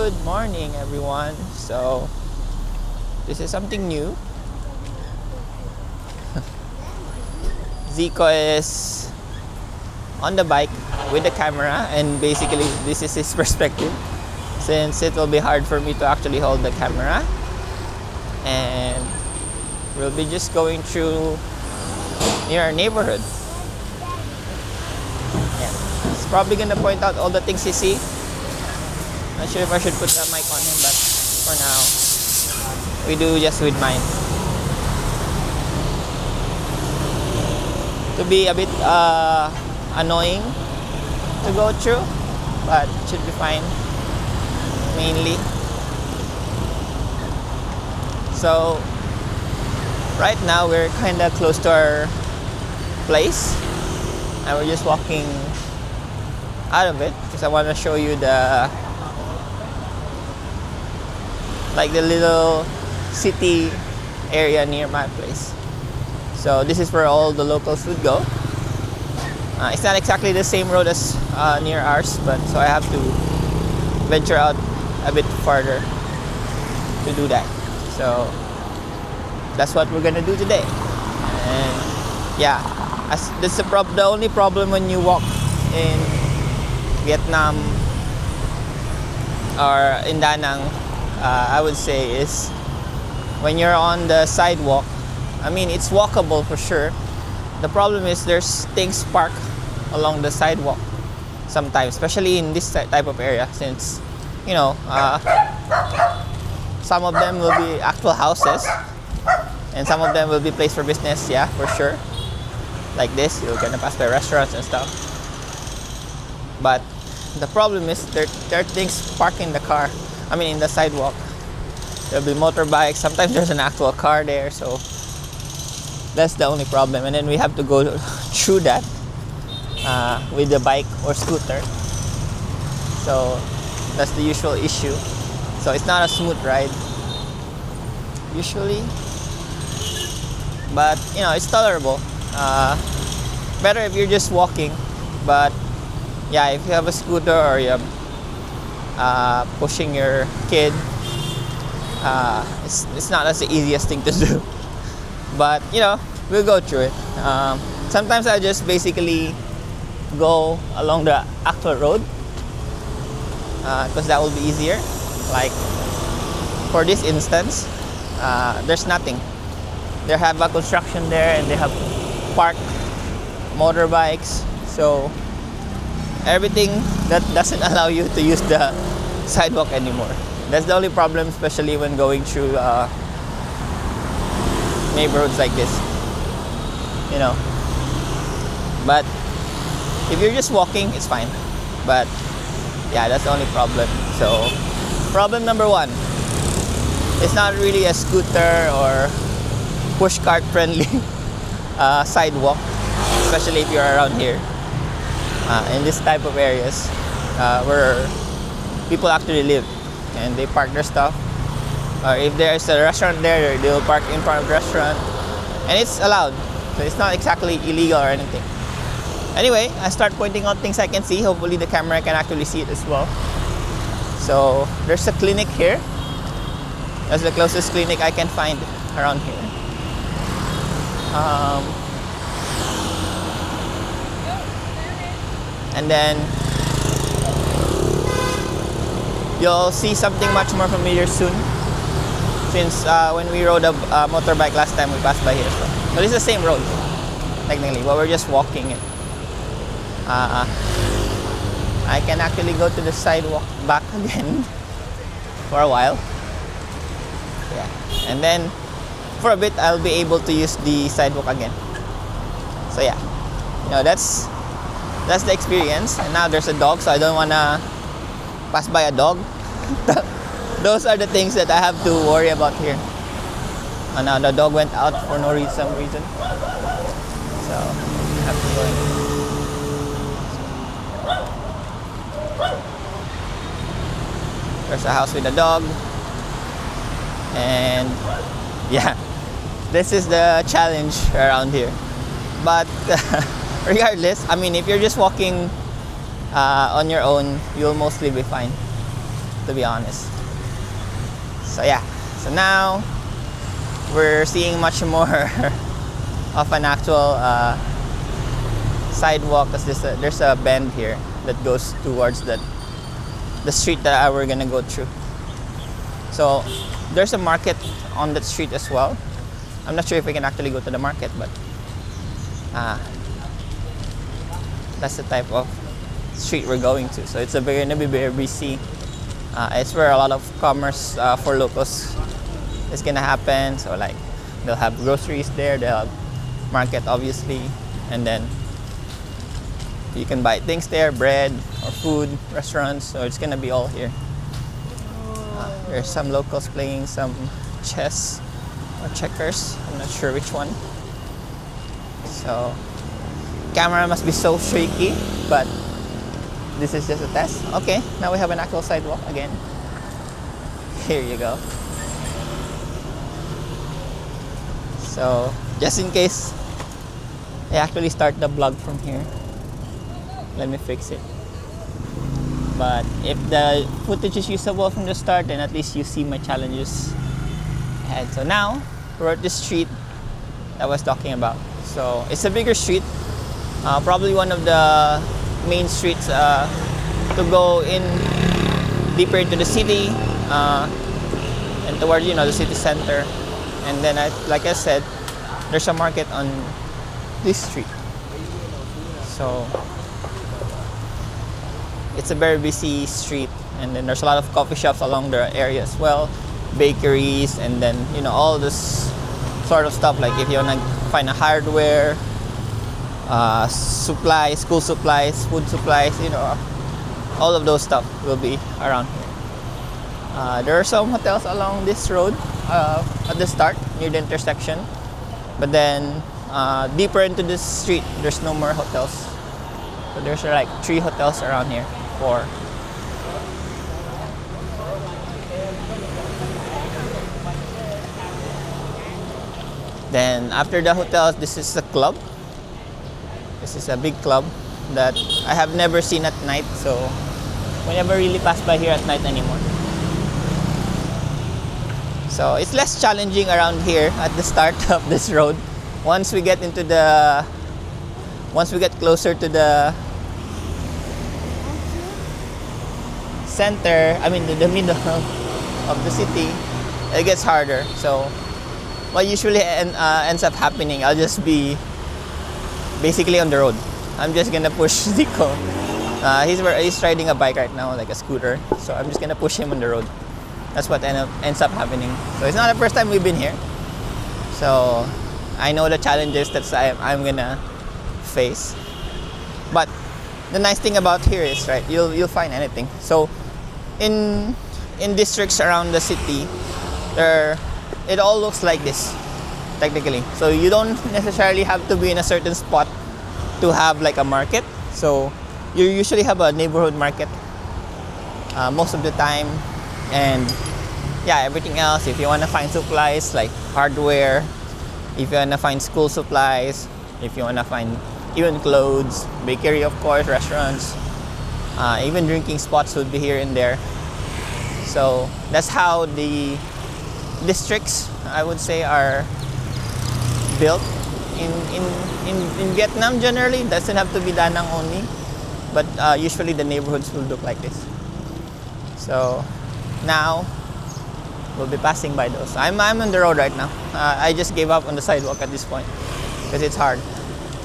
Good morning, everyone. So, this is something new. Zico is on the bike with the camera, and basically this is his perspective, since it will be hard for me to actually hold the camera. And we'll be just going through near our neighborhood. Yeah. He's probably gonna point out all the things you see. Not sure if I should put the mic on him, but for now, we do just with mine. To be a bit annoying to go through, but it should be fine, mainly. So, right now we're kind of close to our place, and we're just walking out of it because I want to show you the little city area near my place. So this is where all the locals would go. It's not exactly the same road as near ours, but so I have to venture out a bit farther to do that. So that's what we're gonna do today. And yeah, that's the only problem when you walk in Vietnam or in Da Nang, I would say, is when you're on the sidewalk. I mean, it's walkable for sure. The problem is there's things parked along the sidewalk sometimes, especially in this type of area, since some of them will be actual houses and some of them will be placed for business. Yeah, for sure. Like this, you're gonna pass by restaurants and stuff. But the problem is there are things parked in the car. I mean, in the sidewalk. There'll be motorbikes. Sometimes there's an actual car there, so that's the only problem. And then we have to go through that with the bike or scooter. So that's the usual issue. So it's not a smooth ride usually, but it's tolerable. Better if you're just walking, but yeah, if you have a scooter or you're pushing your kid, it's not as the easiest thing to do. But we'll go through it. Sometimes I just basically go along the actual road because that will be easier. Like for this instance, there's nothing. They have a construction there, and they have parked motorbikes. So everything that doesn't allow you to use the sidewalk anymore. That's the only problem, especially when going through neighborhoods like this. But if you're just walking, it's fine. But yeah, that's the only problem. So problem number one, it's not really a scooter or push cart friendly sidewalk, especially if you're around here in this type of areas where people actually live and they park their stuff. Or if there's a restaurant there, they'll park in front of the restaurant, and it's allowed, so it's not exactly illegal or anything. Anyway, I start pointing out things I can see. Hopefully the camera can actually see it as well. So there's a clinic here. That's the closest clinic I can find around here. And then you'll see something much more familiar soon, since when we rode a motorbike last time, we passed by here. So this is the same road, technically, but we're just walking it. I can actually go to the sidewalk back again for a while. Yeah, and then for a bit I'll be able to use the sidewalk again. So yeah, that's the experience. And now there's a dog, so I don't wanna pass by a dog. Those are the things that I have to worry about here. And now the dog went out for some reason, so I have to go in. There's a house with a dog, and yeah, this is the challenge around here. But regardless, I mean, if you're just walking on your own, you'll mostly be fine. to be honest. So yeah, so now we're seeing much more of an actual sidewalk, because there's a bend here that goes towards the street that we're gonna go through. So there's a market on that street as well. I'm not sure if we can actually go to the market, but that's the type of street we're going to. So it's gonna be very busy. It's where a lot of commerce for locals is gonna happen. So like they'll have groceries there, they'll have market obviously, and then you can buy things there, bread or food, restaurants. So it's gonna be all here. There's some locals playing some chess or checkers. I'm not sure which one. So camera must be so shaky, but this is just a test. Okay, now we have an actual sidewalk again. Here you go. So just in case I actually start the vlog from here, let me fix it. But if the footage is usable from the start, then at least you see my challenges ahead. So now we're at the street that I was talking about. So it's a bigger street, probably one of the main streets to go in deeper into the city and towards the city center. And then like I said, there's a market on this street. So it's a very busy street, and then there's a lot of coffee shops along the area as well, bakeries, and then all this sort of stuff. Like if you want to find a hardware, supplies, school supplies, food supplies, all of those stuff will be around here. There are some hotels along this road at the start near the intersection, but then deeper into this street there's no more hotels. So there's like 3 hotels around here. 4. Then after the hotels, this is a club. This is a big club that I have never seen at night, so we never really pass by here at night anymore. So it's less challenging around here at the start of this road. Once we get closer to the center, the middle of the city, it gets harder. So what usually ends up happening, I'll just be basically on the road. I'm just gonna push Zico. He's riding a bike right now, like a scooter. So I'm just gonna push him on the road. That's what ends up happening. So it's not the first time we've been here. So I know the challenges that I'm gonna face. But the nice thing about here is, right, you'll find anything. So in districts around the city, it all looks like this technically. So you don't necessarily have to be in a certain spot to have like a market. So you usually have a neighborhood market most of the time, and everything else. If you want to find supplies like hardware, if you want to find school supplies, if you want to find even clothes, bakery of course, restaurants, even drinking spots would be here and there. So that's how the districts, I would say, are built in Vietnam. Generally, doesn't have to be Da Nang only, but usually the neighborhoods will look like this. So now we'll be passing by those. I'm on the road right now. I just gave up on the sidewalk at this point because it's hard.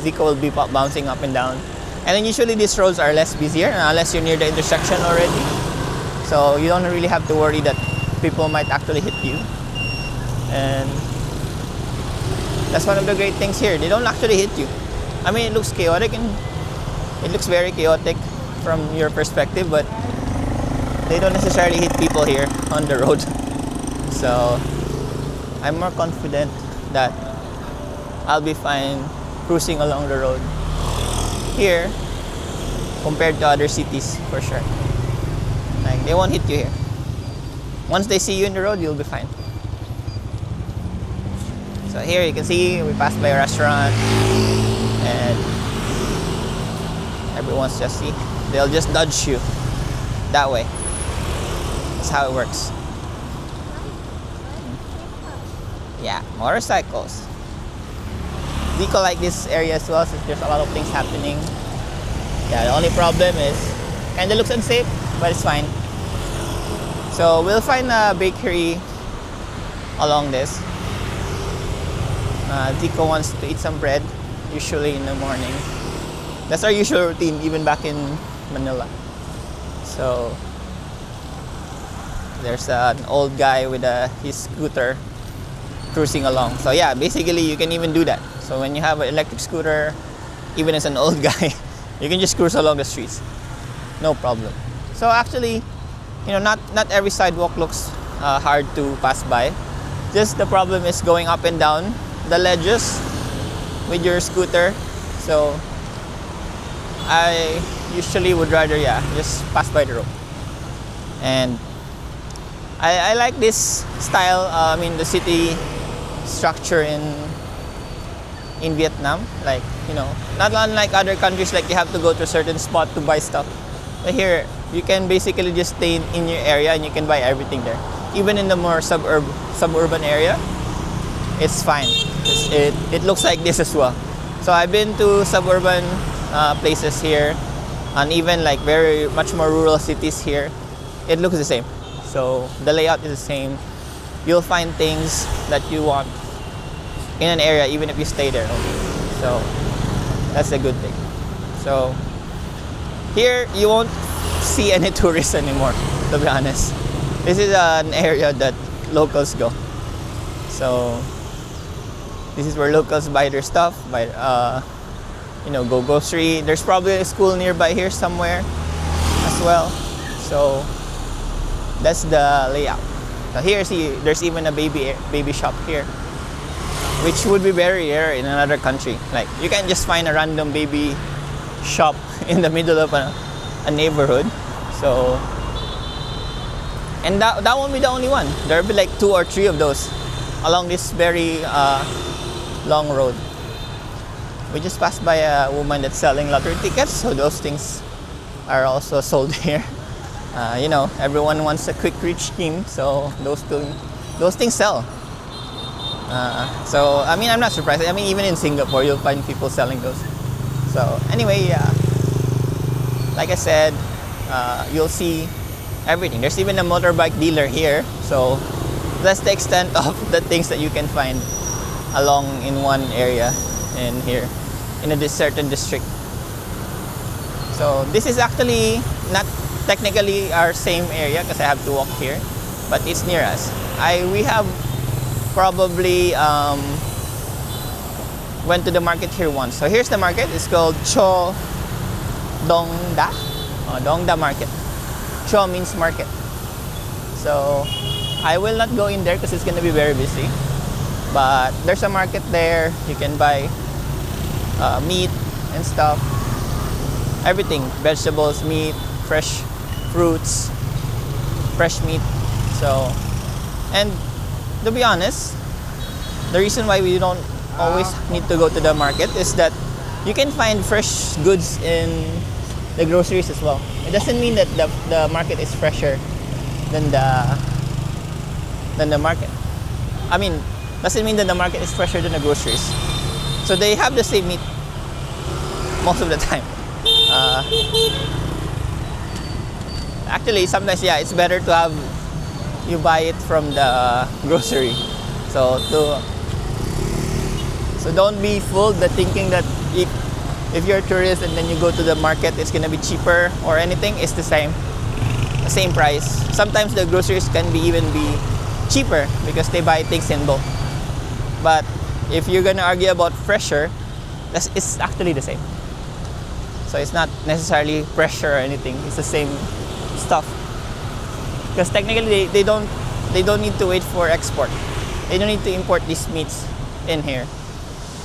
Zico will be bouncing up and down. And then usually these roads are less busier unless you're near the intersection already. So you don't really have to worry that people might actually hit you. And that's one of the great things here. They don't actually hit you. It looks chaotic and it looks very chaotic from your perspective, but they don't necessarily hit people here on the road. So I'm more confident that I'll be fine cruising along the road here compared to other cities for sure. Like, they won't hit you here. Once they see you in the road, you'll be fine. So here you can see we passed by a restaurant and everyone's they'll just nudge you that way. That's how it works. Yeah, motorcycles. Zico like this area as well, since there's a lot of things happening. Yeah, the only problem is kinda looks unsafe, but it's fine. So we'll find a bakery along this. Zico wants to eat some bread, usually in the morning. That's our usual routine, even back in Manila. So there's an old guy with his scooter cruising along. So yeah, basically you can even do that. So when you have an electric scooter, even as an old guy, you can just cruise along the streets, no problem. So actually, not every sidewalk looks hard to pass by. Just the problem is going up and down the ledges with your scooter. So I usually would rather just pass by the road. And I like this style. The city structure in Vietnam, like not unlike other countries, like you have to go to a certain spot to buy stuff. But here you can basically just stay in your area and you can buy everything there. Even in the more suburban area, it's fine. It looks like this as well. So I've been to suburban places here, and even like very much more rural cities here. It looks the same. So the layout is the same. You'll find things that you want in an area even if you stay there. So that's a good thing. So here you won't see any tourists anymore, to be honest. This is an area that locals go. So this is where locals buy their stuff, go grocery. There's probably a school nearby here somewhere as well. So that's the layout. So here, see, there's even a baby shop here, which would be very rare in another country. Like you can't just find a random baby shop in the middle of a neighborhood. So, and that won't be the only one. There'll be like 2 or 3 of those along this very long road. We just passed by a woman that's selling lottery tickets, so those things are also sold here. Everyone wants a quick rich scheme, so those things sell. So I'm not surprised. Even in Singapore, you'll find people selling those. So anyway, like I said, you'll see everything. There's even a motorbike dealer here. So that's the extent of the things that you can find along in one area in here, in a certain district. So this is actually not technically our same area because I have to walk here, but it's near us. We have probably went to the market here once. So here's the market. It's called Cho Dongda. Dongda Market. Cho means market. So I will not go in there because it's going to be very busy. But there's a market there. You can buy meat and stuff. Everything. Vegetables, meat, fresh fruits, fresh meat. So, and to be honest, the reason why we don't always need to go to the market is that you can find fresh goods in the groceries as well. It doesn't mean that the market is fresher than the market. Doesn't mean that the market is fresher than the groceries. So they have the same meat most of the time. Actually, sometimes it's better to have you buy it from the grocery. So don't be fooled by thinking that if you're a tourist and then you go to the market, it's gonna be cheaper or anything. It's the same price. Sometimes the groceries can even be cheaper because they buy things in bulk. But if you're gonna argue about fresher, it's actually the same. So it's not necessarily fresher or anything. It's the same stuff. Because technically they don't need to wait for export. They don't need to import these meats in here.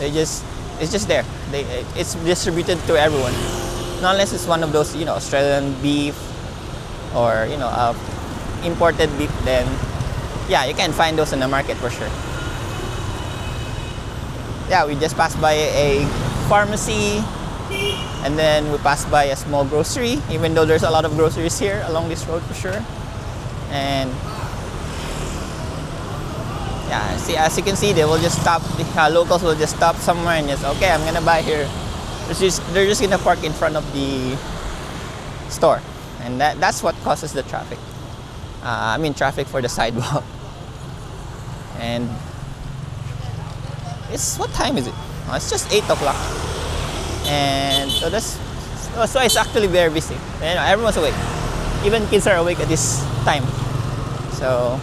It's just there. It's distributed to everyone. Not unless it's one of those, Australian beef or, imported beef, then you can find those in the market for sure. We just passed by a pharmacy and then we passed by a small grocery, even though there's a lot of groceries here along this road for sure. And yeah, see, as you can see, they will just stop. The locals will just stop somewhere and just, okay, I'm gonna buy here. They're just gonna park in front of the store, and that's what causes the traffic. I mean, traffic for the sidewalk. And what time is it? Oh, it's just 8 o'clock, and so it's actually very busy. You know, everyone's awake. Even kids are awake at this time. So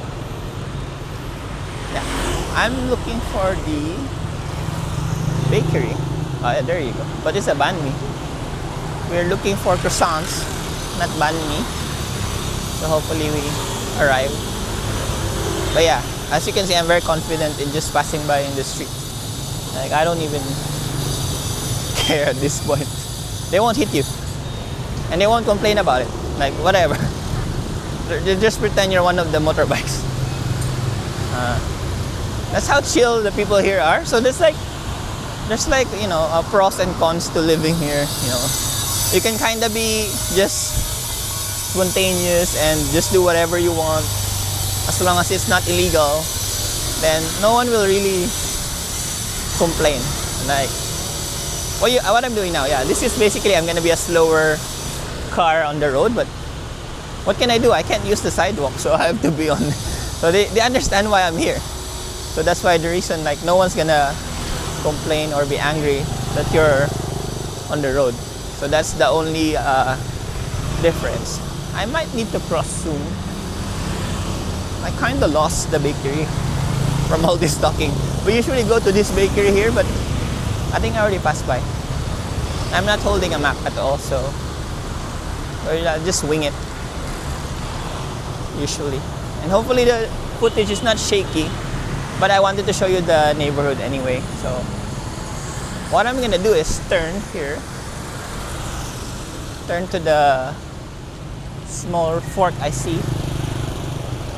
yeah, I'm looking for the bakery. Oh, yeah, there you go. But it's a banh mi. We're looking for croissants, not banh mi. So hopefully we arrive. But yeah, as you can see, I'm very confident in just passing by in the street. Like, I don't even care at this point. They won't hit you, and they won't complain about it. Like, whatever. They just pretend you're one of the motorbikes. That's how chill the people here are. So there's like you know, pros and cons to living here. You know, you can kind of be just spontaneous and just do whatever you want, as long as it's not illegal. Then no one will really complain. Like, what I'm doing now, yeah, this is basically, I'm gonna be a slower car on the road, but what can I do? I can't use the sidewalk, so I have to be on. So they understand why I'm here. So that's why the reason, like, no one's gonna complain or be angry that you're on the road. So that's the only difference. I might need to cross soon. I kind of lost the bakery from all this talking. We usually go to this bakery here, but I think I already passed by. I'm not holding a map at all, so I'll just wing it usually. And hopefully the footage is not shaky, but I wanted to show you the neighborhood anyway. So what I'm gonna do is turn here, turn to the small fork I see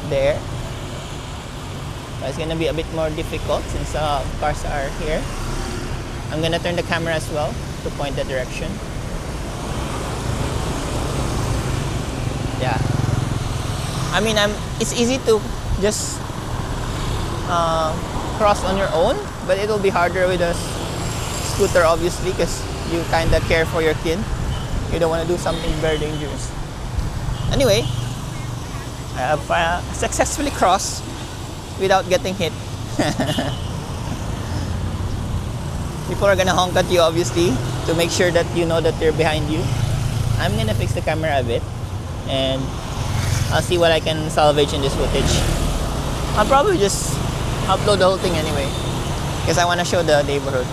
there. So it's gonna be a bit more difficult since cars are here. I'm gonna turn the camera as well to point the direction. Yeah, I mean, it's easy to just cross on your own, but it'll be harder with a scooter, obviously, because you kind of care for your kid. You don't want to do something very dangerous. Anyway, I have successfully crossed without getting hit. People are gonna honk at you, obviously, to make sure that you know that they're behind you. I'm gonna fix the camera a bit, and I'll see what I can salvage in this footage. I'll probably just upload the whole thing anyway, because I want to show the neighborhood.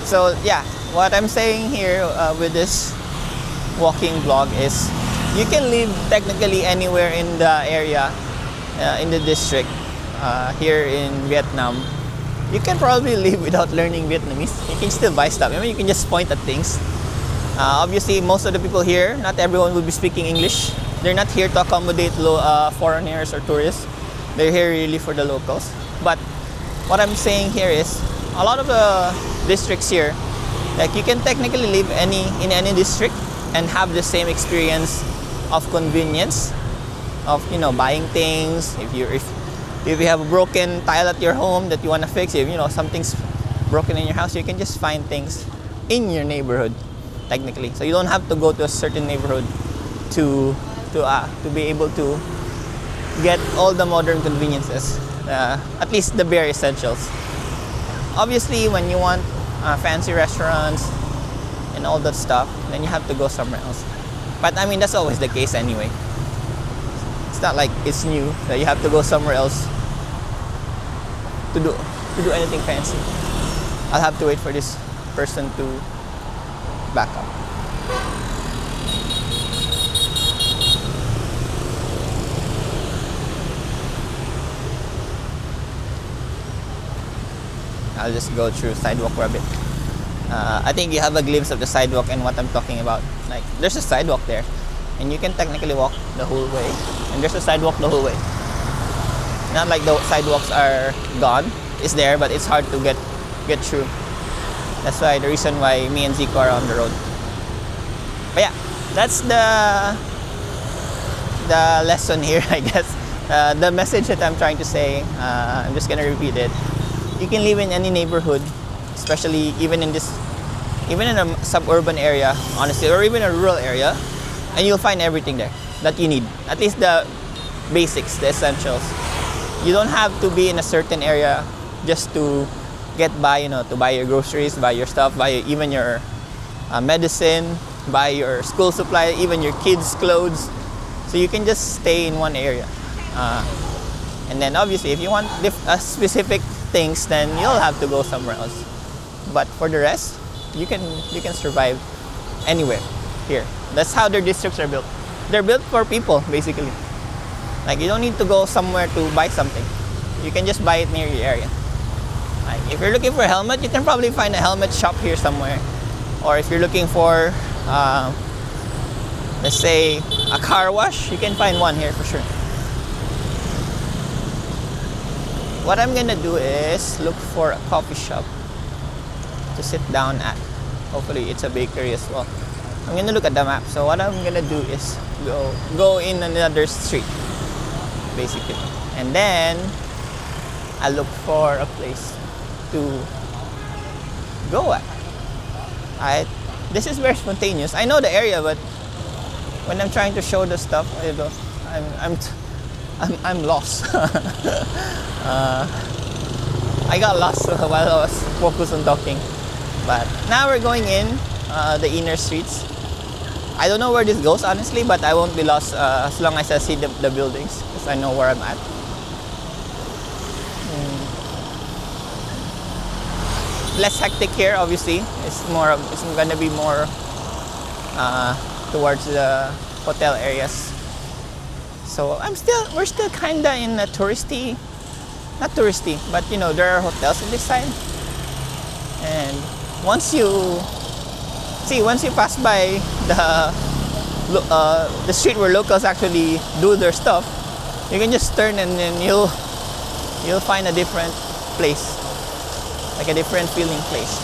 So yeah, what I'm saying here with this walking vlog is, you can live technically anywhere in the area, in the district, here in Vietnam. You can probably live without learning Vietnamese. You can still buy stuff. I mean, you can just point at things. Obviously, most of the people here, not everyone will be speaking English. They're not here to accommodate foreigners or tourists. They're here really for the locals. But what I'm saying here is, a lot of the districts here, like, you can technically live in any district and have the same experience of convenience, of, you know, buying things. If you have a broken tile at your home that you want to fix, if you know something's broken in your house, you can just find things in your neighborhood, technically. So you don't have to go to a certain neighborhood to be able to get all the modern conveniences, at least the bare essentials. Obviously, when you want fancy restaurants and all that stuff, then you have to go somewhere else. But I mean, that's always the case anyway. It's not like it's new that you have to go somewhere else to do anything fancy. I'll have to wait for this person to back up. I'll just go through sidewalk for a bit. I think you have a glimpse of the sidewalk and what I'm talking about. Like, there's a sidewalk there, and you can technically walk the whole way, and there's a sidewalk the whole way. Not like the sidewalks are gone. It's there, but it's hard to get through. That's why the reason why me and Zico are on the road. But yeah, that's the lesson here, I guess. The message that I'm trying to say, I'm just gonna repeat it. You can live in any neighborhood, especially even in a suburban area, honestly, or even a rural area, and you'll find everything there that you need. At least the basics, the essentials. You don't have to be in a certain area just to get by, you know, to buy your groceries, buy your stuff, buy even your medicine, buy your school supply, even your kids' clothes. So you can just stay in one area. And then obviously if you want specific things, then you'll have to go somewhere else. But for the rest, you can survive anywhere here. That's how their districts are built. They're built for people, basically. Like, you don't need to go somewhere to buy something. You can just buy it near your area. Like, if you're looking for a helmet, you can probably find a helmet shop here somewhere. Or if you're looking for, let's say, a car wash, you can find one here for sure. What I'm gonna do is look for a coffee shop to sit down at. Hopefully it's a bakery as well. I'm gonna look at the map. So what I'm gonna do is go in another street, basically, and then I look for a place to go at. This is very spontaneous. I know the area, but when I'm trying to show the stuff, I'm lost. I got lost while I was focused on talking. But now we're going in the inner streets. I don't know where this goes, honestly, but I won't be lost as long as I see the buildings, because I know where I'm at. Less hectic here, obviously. It's gonna be more towards the hotel areas. So we're still kinda in a touristy, not touristy, but you know, there are hotels on this side. And once you pass by the street where locals actually do their stuff, you can just turn and then you'll find a different place, like a different feeling place.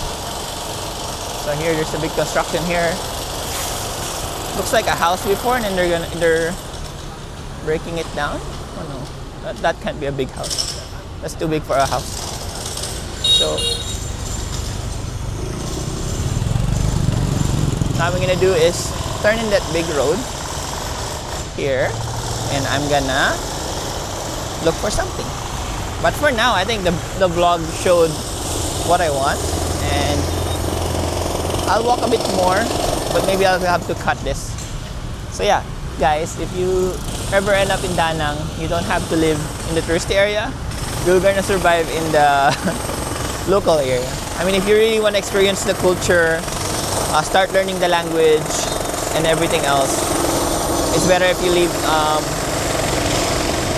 So here, there's a big construction here. Looks like a house before, and then they're breaking it down. Oh no, that can't be a big house. That's too big for a house. So now what I'm gonna do is turn in that big road here, and I'm gonna look for something. But for now, I think the vlog showed what I want, and I'll walk a bit more, but maybe I'll have to cut this. So yeah, guys, if you ever end up in Da Nang, you don't have to live in the tourist area. You're gonna survive in the local area. I mean, if you really want to experience the culture, start learning the language and everything else, it's better if you live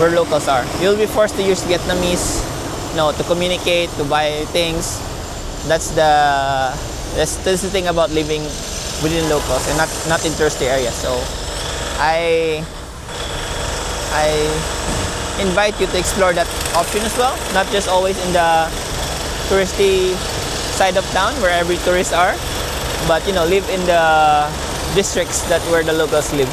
where locals are. You'll be forced to use Vietnamese, you know, to communicate, to buy things. That's the thing about living within locals and not in touristy areas. So I invite you to explore that option as well, not just always in the touristy side of town where every tourists are, but you know, live in the districts where the locals live.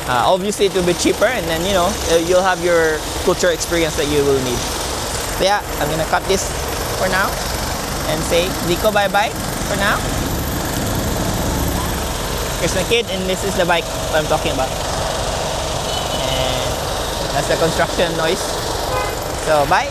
Obviously it will be cheaper, and then you know, you'll have your culture experience that you will need. So yeah, I'm gonna cut this for now and say Zico bye bye for now. Here's my kid, and this is the bike I'm talking about. And that's the construction noise. So bye.